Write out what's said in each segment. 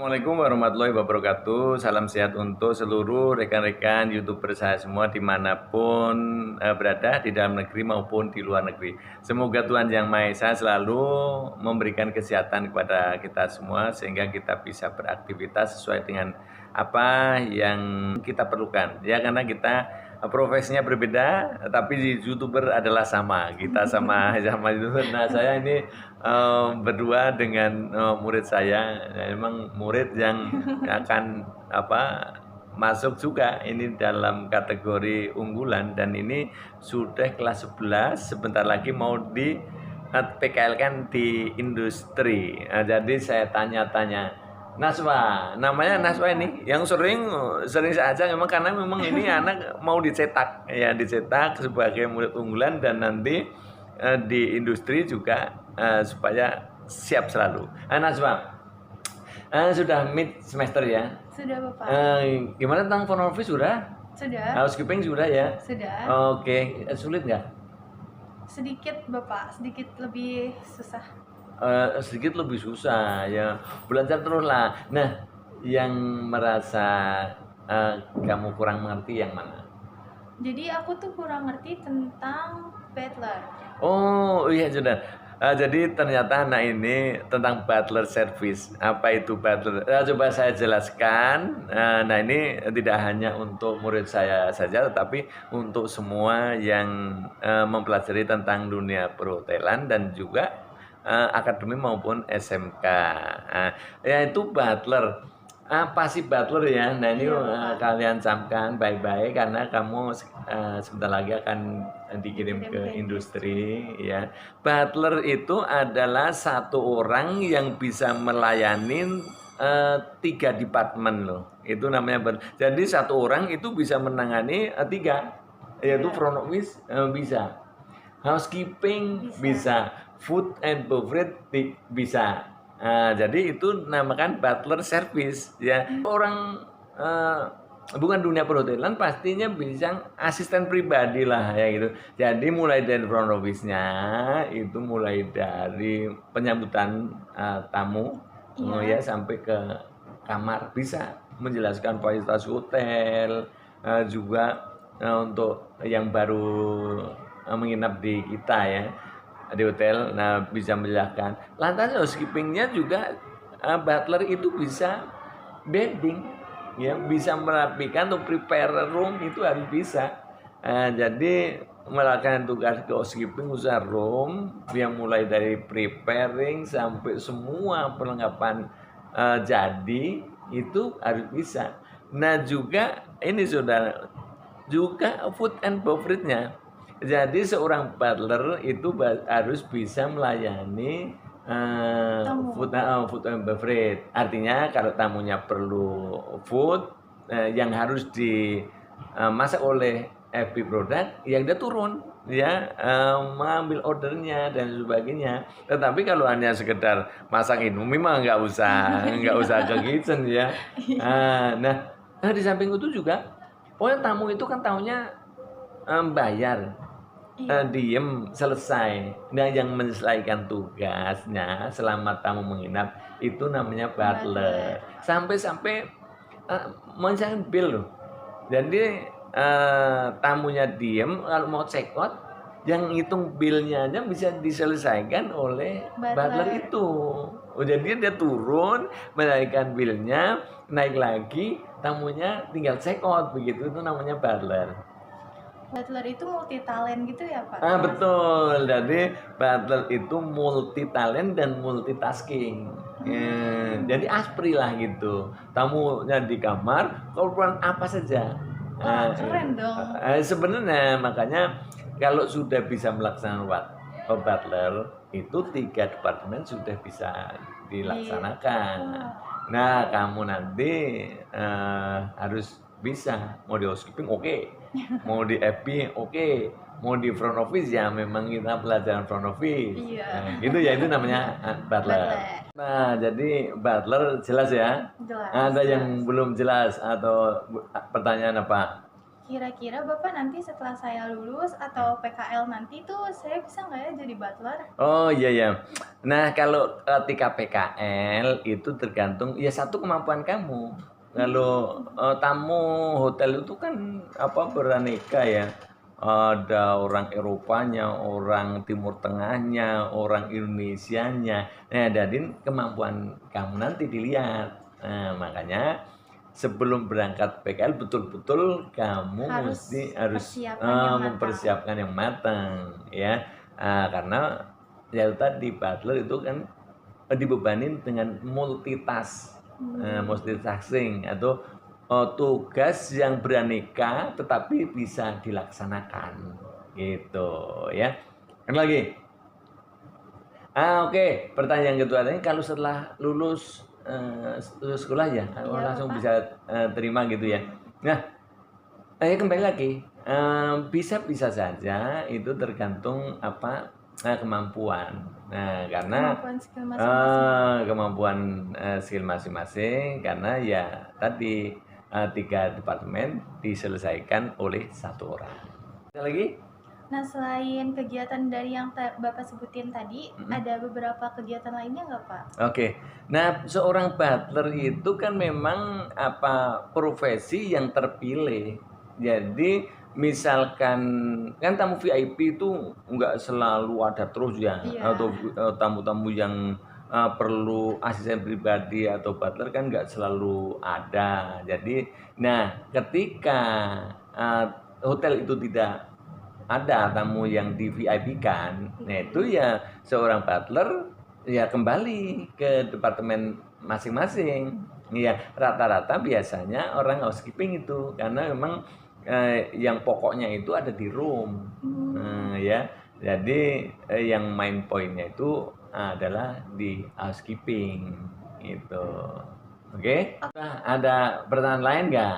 Assalamualaikum warahmatullahi wabarakatuh. Salam sehat untuk seluruh rekan-rekan YouTuber saya semua dimanapun berada di dalam negeri maupun di luar negeri. Semoga Tuhan Yang Maha Esa selalu memberikan kesehatan kepada kita semua sehingga kita bisa beraktivitas sesuai dengan apa yang kita perlukan. Ya, karena kita profesinya berbeda, tapi di YouTuber adalah sama. Kita sama YouTuber. Nah, saya ini berdua dengan murid saya. Memang murid yang akan masuk juga ini dalam kategori unggulan, dan ini sudah kelas 11, sebentar lagi mau di PKL kan di industri. Nah, jadi saya tanya-tanya, Naswa, namanya Naswa ini yang sering saja memang, karena memang ini anak mau dicetak ya, dicetak sebagai murid unggulan dan nanti di industri juga supaya siap selalu. Naswa, sudah mid semester ya? Sudah, Bapak. Gimana tentang front office sudah? Sudah. Housekeeping sudah ya? Sudah. Oke, sulit nggak? Sedikit, Bapak, sedikit lebih susah. Sedikit lebih susah ya, belajar terus lah. Nah, yang merasa kamu kurang mengerti yang mana? Jadi aku tuh kurang ngerti tentang butler. Oh iya, sudah. Jadi ternyata anak ini tentang butler service. Apa itu butler? Coba saya jelaskan. Nah, ini tidak hanya untuk murid saya saja, tetapi untuk semua yang mempelajari tentang dunia perhotelan dan juga akademi maupun SMK. Yaitu butler. Apa sih butler ya? Nah, ini kalian camkan baik-baik karena kamu sebentar lagi akan dikirim ke industri ya. Butler itu adalah satu orang yang bisa melayani 3 departemen loh. Itu namanya butler. Jadi satu orang itu bisa menangani 3, yaitu front office bisa, housekeeping bisa, food and beverage bisa. Jadi itu namakan butler service ya. Orang bukan dunia perhotelan pastinya bisa asisten pribadi lah ya gitu. Jadi mulai dari front office-nya itu mulai dari penyambutan tamu ya sampai ke kamar, bisa menjelaskan fasilitas hotel, juga untuk yang baru menginap di kita ya, di hotel. Nah, bisa menjelaskan. Lantas housekeepingnya juga butler itu bisa bedding ya, bisa merapikan atau prepare room, itu harus bisa. Jadi melakukan tugas ke housekeeping, usaha room yang mulai dari preparing sampai semua perlengkapan jadi itu harus bisa. Nah, juga ini saudara, juga food and beverage-nya. Jadi seorang butler itu harus bisa melayani food and beverage. Artinya kalau tamunya perlu food yang harus dimasak oleh FB produk, yang dia turun ya, mengambil ordernya dan sebagainya. Tetapi kalau hanya sekedar masak indomie mah nggak usah ke kitchen ya. Nah, di samping itu juga, pokoknya tamu itu kan tahunya bayar, diem selesai. Nah, yang menyelesaikan tugasnya selama tamu menginap itu namanya butler. Sampai-sampai menyelesaikan bill loh. Jadi tamunya diem, kalau mau check out, yang ngitung billnya aja bisa diselesaikan oleh butler itu. Jadi dia turun, menaikkan billnya, naik lagi, tamunya tinggal check out, begitu. Itu namanya butler. Butler itu multi talent gitu ya, Pak? Betul. Jadi butler itu multi talent dan multitasking. Jadi aspri lah gitu. Tamunya di kamar, keperluan apa saja. Keren dong. Sebenarnya makanya kalau sudah bisa melaksanakan butler itu 3 departemen sudah bisa dilaksanakan. Nah, kamu nanti harus bisa, mau di housekeeping mau di FB mau di front office ya, memang kita pelajaran front office. Gitu ya, itu namanya butler. Nah, jadi butler jelas ya? Jelas. Ada yang belum jelas atau pertanyaan apa? kira-kira Bapak nanti setelah saya lulus atau PKL nanti tuh saya bisa nggak ya jadi butler? Oh iya ya. Nah kalau ketika PKL itu tergantung ya satu kemampuan kamu. Kalau tamu hotel itu kan beraneka ya. Ada orang Eropanya, orang Timur Tengahnya, orang Indonesianya. Nah, jadi kemampuan kamu nanti dilihat. Nah, makanya sebelum berangkat PKL betul-betul kamu Harus harus persiapan yang matang. mempersiapkan yang matang ya. Karena ya tadi butler itu kan dibebanin dengan multitasking atau tugas yang beraneka tetapi bisa dilaksanakan gitu ya. Kan lagi oke. Pertanyaan kedua ini kalau setelah lulus sekolah ya langsung Bapak. bisa terima gitu ya. Nah kembali lagi bisa saja itu tergantung kemampuan. Nah karena Kemampuan skill masing-masing. kemampuan skill masing-masing karena ya tadi 3 departemen diselesaikan oleh 1 orang. Ada lagi? Nah, selain kegiatan dari yang Bapak sebutin tadi, ada beberapa kegiatan lainnya nggak, Pak? Oke. Nah, seorang butler itu kan memang profesi yang terpilih. Jadi, misalkan kan tamu VIP itu nggak selalu ada terus ya, Iya. atau tamu-tamu yang perlu asisten pribadi atau butler kan nggak selalu ada. Jadi, nah ketika hotel itu tidak ada tamu yang di VIP kan, nah itu ya seorang butler ya kembali ke departemen masing-masing. Ya rata-rata biasanya orang housekeeping itu karena memang yang pokoknya itu ada di room. Ya jadi yang main pointnya itu adalah di housekeeping gitu. Oke? Nah, ada pertanyaan lain nggak?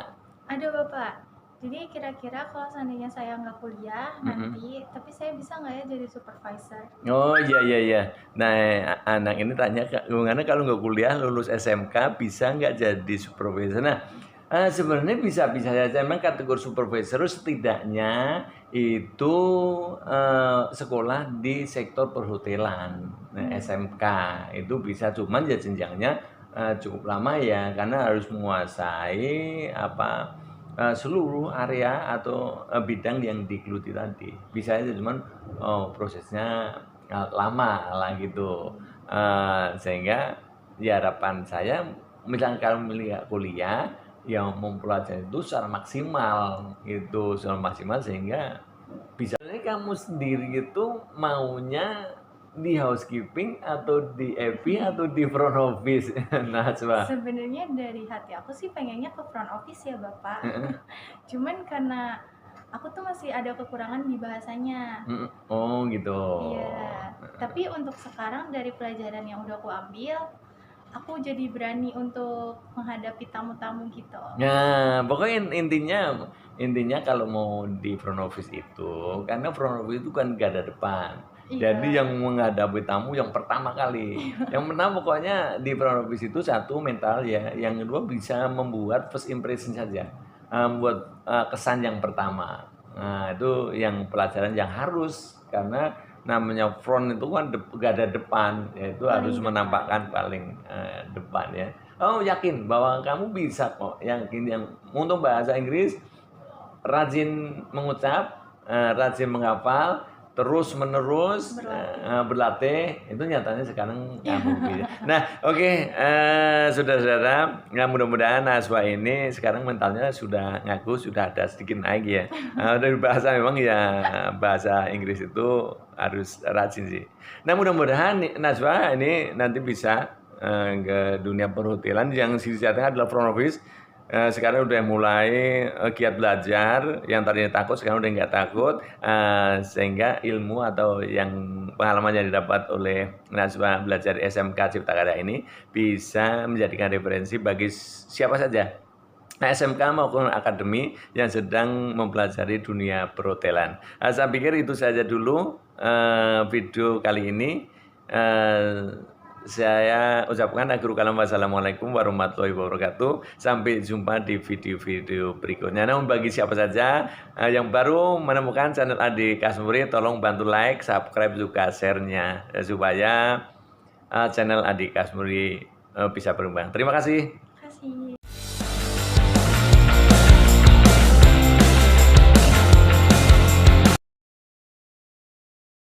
Ada, Bapak. Jadi kira-kira kalau seandainya saya nggak kuliah nanti, tapi saya bisa nggak ya jadi supervisor? Oh iya. Nah anak ini tanya gimana kalau nggak kuliah lulus SMK bisa nggak jadi supervisor? Nah sebenarnya bisa saja. Memang kategori supervisor setidaknya itu sekolah di sektor perhotelan. Nah, SMK itu bisa, cuman ya jenjangnya cukup lama ya karena harus menguasai seluruh area atau bidang yang digeluti tadi. Bisa aja cuman prosesnya lama lah gitu. Sehingga ya harapan saya misalnya kalau milih kuliah yang mempelajari itu secara maksimal gitu, secara maksimal sehingga bisa. Jadi kamu sendiri itu maunya di housekeeping atau di EP atau di front office? Nah, coba. Sebenarnya dari hati aku sih pengennya ke front office ya, Bapak. Cuman karena aku tuh masih ada kekurangan di bahasanya. Oh gitu. Iya. Tapi untuk sekarang dari pelajaran yang udah aku ambil, aku jadi berani untuk menghadapi tamu-tamu gitu. Nah, pokoknya intinya kalau mau di front office itu, karena front office itu kan gak ada depan. Iya. Jadi yang menghadapi tamu yang pertama kali. Yang pertama pokoknya di front office itu satu mental ya, yang kedua bisa membuat first impression saja. Membuat kesan yang pertama. Nah, itu yang pelajaran yang harus karena namanya front itu kan gak ada depan, yaitu harus menampakkan paling depan ya. Oh yakin bahwa kamu bisa kok. Yakin yang untuk bahasa Inggris rajin mengucap, rajin menghafal, terus menerus berlatih itu nyatanya sekarang kamu bisa. Nah oke, saudara-saudara, ya mudah-mudahan Najwa ini sekarang mentalnya sudah ngaku sudah ada sedikit naik ya. Dari bahasa memang ya bahasa Inggris itu harus rajin sih. Nah mudah-mudahan Najwa ini nanti bisa ke dunia perhotelan yang sisi tengah adalah front office. Sekarang udah mulai giat belajar, yang tadinya takut sekarang udah nggak takut, sehingga ilmu atau yang pengalaman yang didapat oleh Najwa belajar di SMK Cipta Karya ini bisa menjadikan referensi bagi siapa saja, SMK maupun akademi yang sedang mempelajari dunia perhotelan. Saya pikir itu saja dulu video kali ini. saya ucapkan akhirul kalam, wassalamualaikum warahmatullahi wabarakatuh. Sampai jumpa di video-video berikutnya. Namun bagi siapa saja yang baru menemukan channel Adi Kasmuri, tolong bantu like, subscribe juga share-nya supaya channel Adi Kasmuri bisa berkembang. Terima kasih. Kasih.